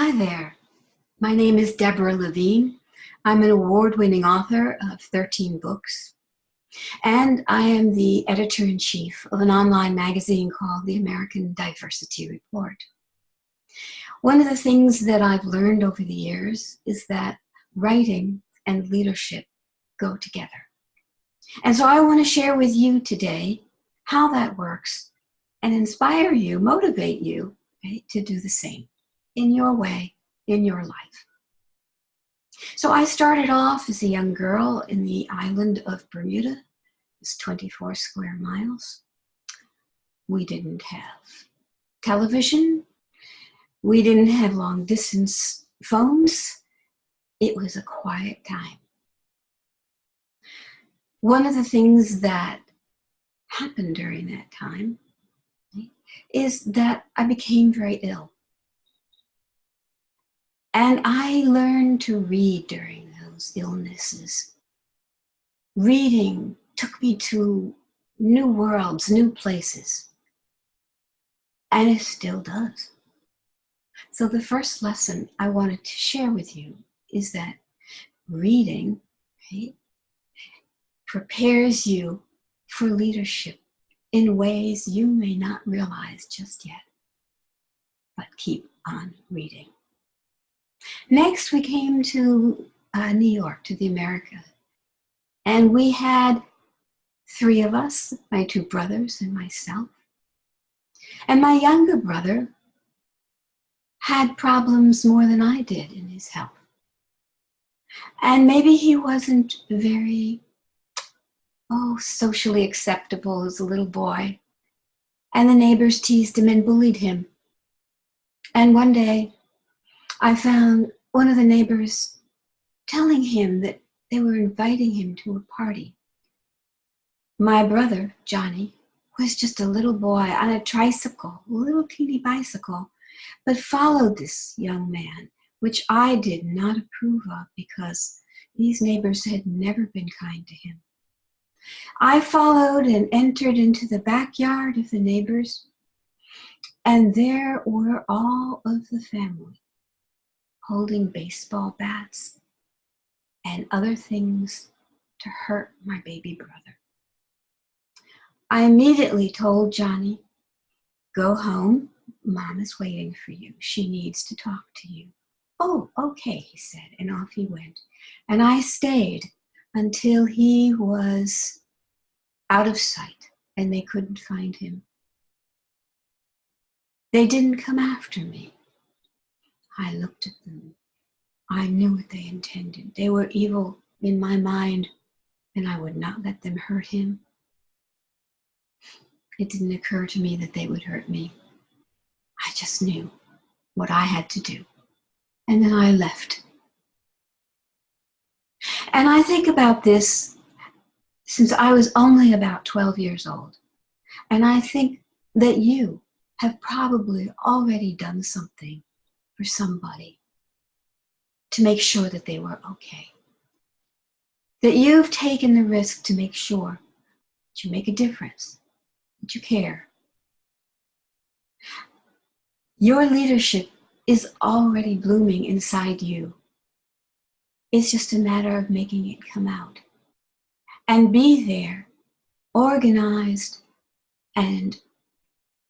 Hi there. My name is Deborah Levine. I'm an award-winning author of 13 books, and I am the editor-in-chief of an online magazine called the American Diversity Report. One of the things that I've learned over the years is that writing and leadership go together. And so I want to share with you today how that works and inspire you, motivate you, right, to do the same in your way, in your life. So I started off as a young girl in the island of Bermuda. It's 24 square miles. We didn't have television. We didn't have long distance phones. It was a quiet time. One of the things that happened during that time is that I became very ill. And I learned to read during those illnesses. Reading took me to new worlds, new places, and it still does. So the first lesson I wanted to share with you is that reading, right, prepares you for leadership in ways you may not realize just yet, but keep on reading. Next, we came to New York, to the America, and we had 3 of us, my 2 brothers and myself. And my younger brother had problems more than I did in his health. And maybe he wasn't very, socially acceptable as a little boy. And the neighbors teased him and bullied him. And one day, I found one of the neighbors telling him that they were inviting him to a party. My brother, Johnny, was just a little boy on a tricycle, a little teeny bicycle, but followed this young man, which I did not approve of because these neighbors had never been kind to him. I followed and entered into the backyard of the neighbors, and there were all of the family holding baseball bats and other things to hurt my baby brother. I immediately told Johnny, "Go home, Mom is waiting for you. She needs to talk to you." "Oh, okay," he said, and off he went. And I stayed until he was out of sight and they couldn't find him. They didn't come after me. I looked at them. I knew what they intended. They were evil in my mind, and I would not let them hurt him. It didn't occur to me that they would hurt me. I just knew what I had to do. And then I left. And I think about this since I was only about 12 years old. And I think that you have probably already done something for somebody to make sure that they were okay. That you've taken the risk to make sure that you make a difference, that you care. Your leadership is already blooming inside you. It's just a matter of making it come out. And be there, organized and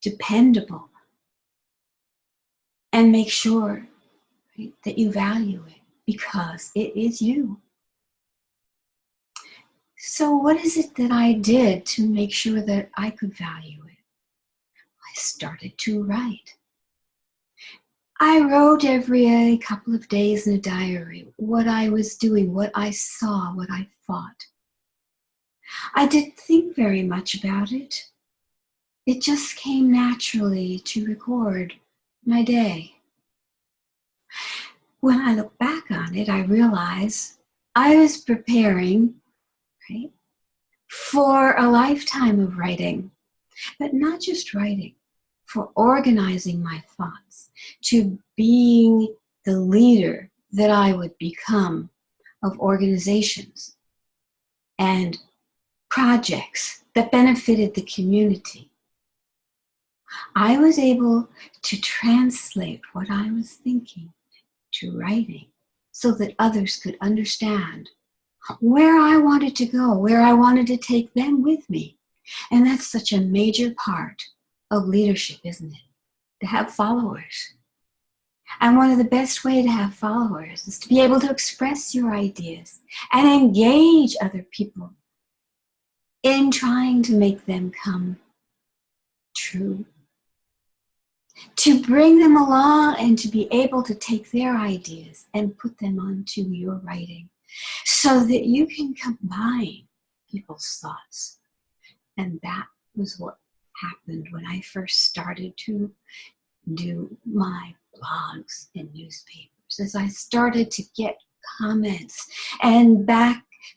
dependable. And make sure, right, that you value it because it is you. So what is it that I did to make sure that I could value it? I started to write. I wrote every couple of days in a diary what I was doing, what I saw, what I thought. I didn't think very much about it. It just came naturally to record my day. When I look back on it, I realize I was preparing, right, for a lifetime of writing, but not just writing, for organizing my thoughts, to being the leader that I would become of organizations and projects that benefited the community. I was able to translate what I was thinking to writing so that others could understand where I wanted to go, where I wanted to take them with me. And that's such a major part of leadership, isn't it? To have followers. And one of the best ways to have followers is to be able to express your ideas and engage other people in trying to make them come true. To bring them along and to be able to take their ideas and put them onto your writing so that you can combine people's thoughts. And that was what happened when I first started to do my blogs and newspapers. As I started to get comments and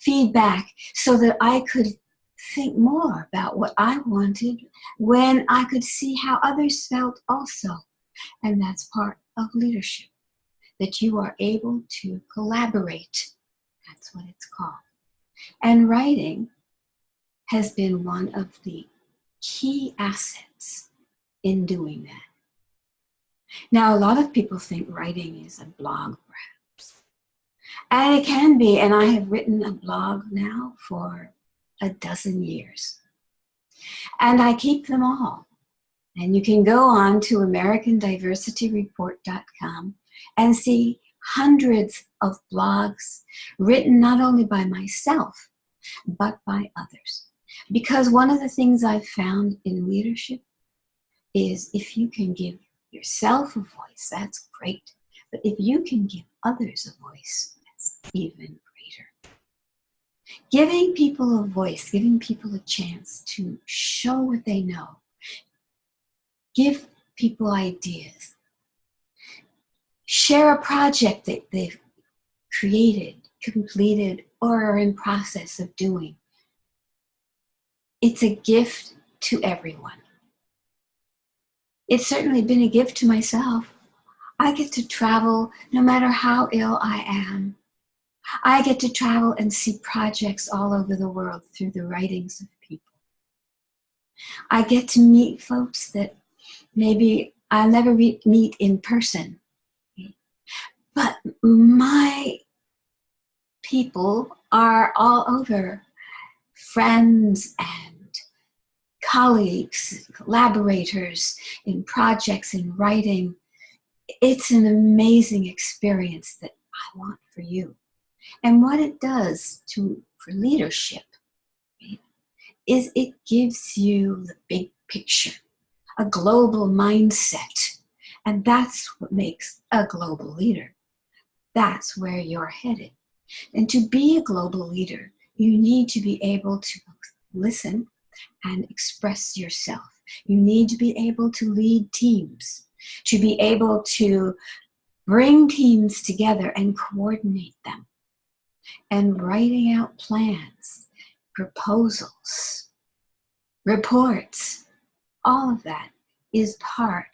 feedback so that I could think more about what I wanted when I could see how others felt also. And that's part of leadership, that you are able to collaborate. That's what it's called. And writing has been one of the key assets in doing that. Now, a lot of people think writing is a blog, perhaps. And it can be, and I have written a blog now for 12 years. And I keep them all. And you can go on to AmericanDiversityReport.com and see hundreds of blogs written not only by myself, but by others. Because one of the things I've found in leadership is if you can give yourself a voice, that's great. But if you can give others a voice, that's even greater. Giving people a voice, giving people a chance to show what they know, give people ideas, share a project that they've created, completed, or are in process of doing. It's a gift to everyone. It's certainly been a gift to myself. I get to travel no matter how ill I am. I get to travel and see projects all over the world through the writings of people. I get to meet folks that maybe I'll never meet in person. But my people are all over, friends and colleagues, collaborators in projects, in writing. It's an amazing experience that I want for you. And what it does for leadership, right, is it gives you the big picture, a global mindset. And that's what makes a global leader. That's where you're headed. And to be a global leader, you need to be able to listen and express yourself. You need to be able to lead teams, to be able to bring teams together and coordinate them. And writing out plans, proposals, reports, all of that is part,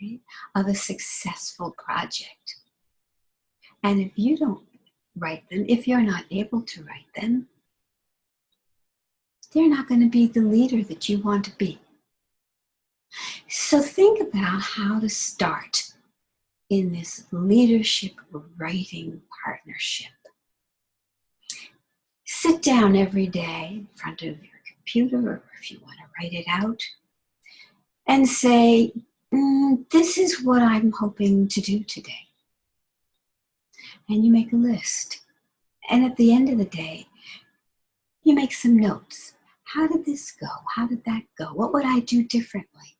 right, of a successful project. And if you don't write them, if you're not able to write them, they're not going to be the leader that you want to be. So think about how to start in this leadership writing partnership. Sit down every day in front of your computer, or if you want to write it out, and say, this is what I'm hoping to do today. And you make a list. And at the end of the day, you make some notes. How did this go? How did that go? What would I do differently?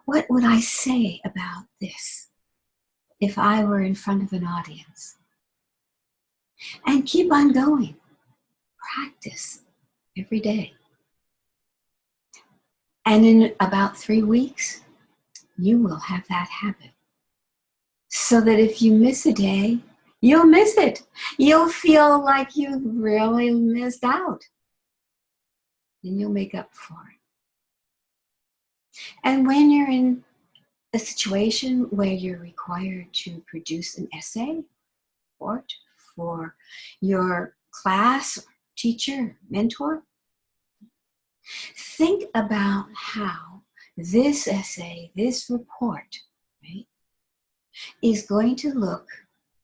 What would I say about this if I were in front of an audience? And keep on going. Practice every day. And in about 3 weeks, you will have that habit. So that if you miss a day, you'll miss it. You'll feel like you really missed out. And you'll make up for it. And when you're in a situation where you're required to produce an essay report for your class, teacher, mentor, think about how this essay, this report, right, is going to look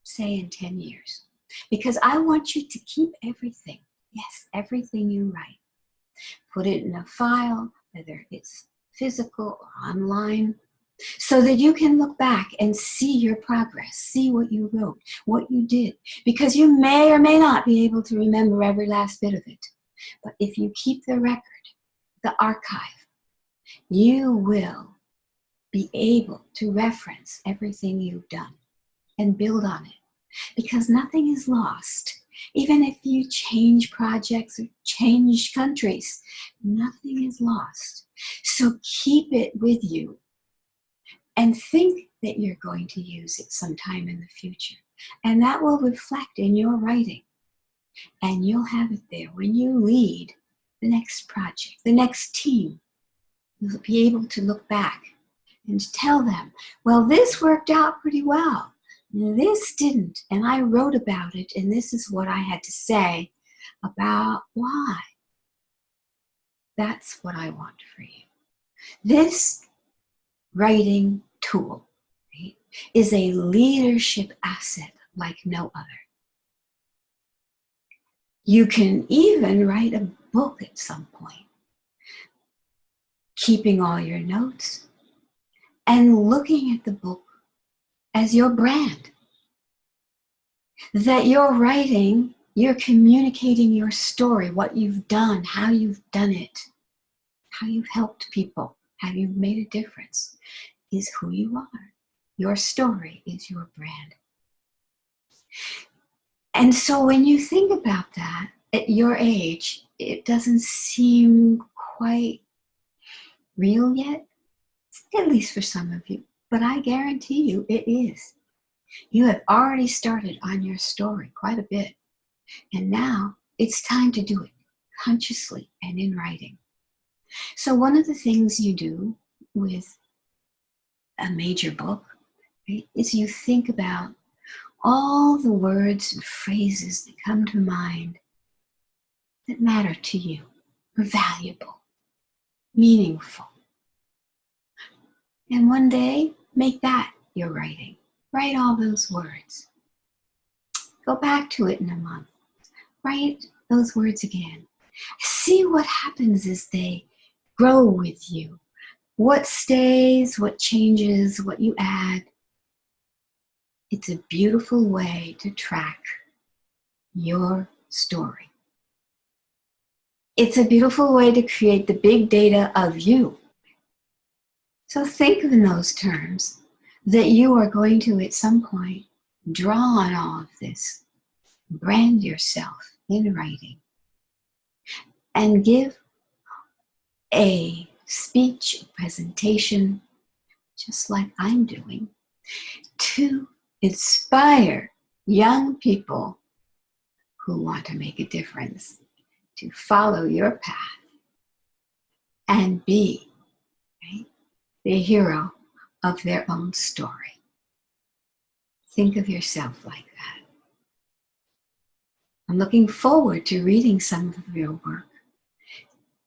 say in 10 years? Because I want you to keep everything, yes, everything you write. Put it in a file, whether it's physical or online, so that you can look back and see your progress, see what you wrote, what you did, because you may or may not be able to remember every last bit of it. But if you keep the record, the archive, you will be able to reference everything you've done and build on it, because nothing is lost. Even if you change projects or change countries, nothing is lost. So keep it with you and think that you're going to use it sometime in the future. And that will reflect in your writing. And you'll have it there when you lead the next project, the next team. You'll be able to look back and tell them, well, this worked out pretty well. This didn't, and I wrote about it, and this is what I had to say about why. That's what I want for you. This writing tool, right, is a leadership asset like no other. You can even write a book at some point, keeping all your notes and looking at the book as your brand. That you're writing, you're communicating your story, what you've done, how you've done it, how you've helped people, how you've made a difference, is who you are. Your story is your brand. And so when you think about that, at your age, it doesn't seem quite real yet, at least for some of you, but I guarantee you it is. You have already started on your story quite a bit, and now it's time to do it consciously and in writing. So one of the things you do with a major book, right, is you think about all the words and phrases that come to mind that matter to you, are valuable, meaningful. And one day, make that your writing. Write all those words. Go back to it in a month. Write those words again. See what happens as they grow with you. What stays, what changes, what you add. It's a beautiful way to track your story. It's a beautiful way to create the big data of you. So think in those terms, that you are going to, at some point, draw on all of this, brand yourself in writing, and give a speech presentation, just like I'm doing, to inspire young people who want to make a difference, to follow your path and be, right, the hero of their own story. Think of yourself like that. I'm looking forward to reading some of your work.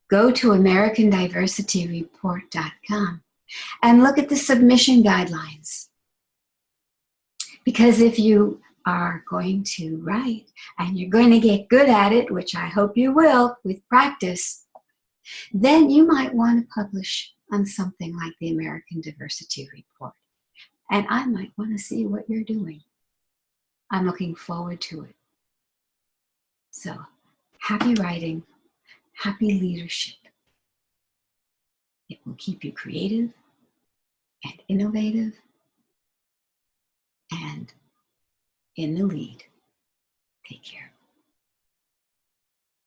Go to AmericanDiversityReport.com and look at the submission guidelines. Because if you are going to write and you're going to get good at it, which I hope you will with practice, then you might want to publish on something like the American Diversity Report. And I might want to see what you're doing. I'm looking forward to it. So, happy writing, happy leadership. It will keep you creative and innovative and in the lead. Take care.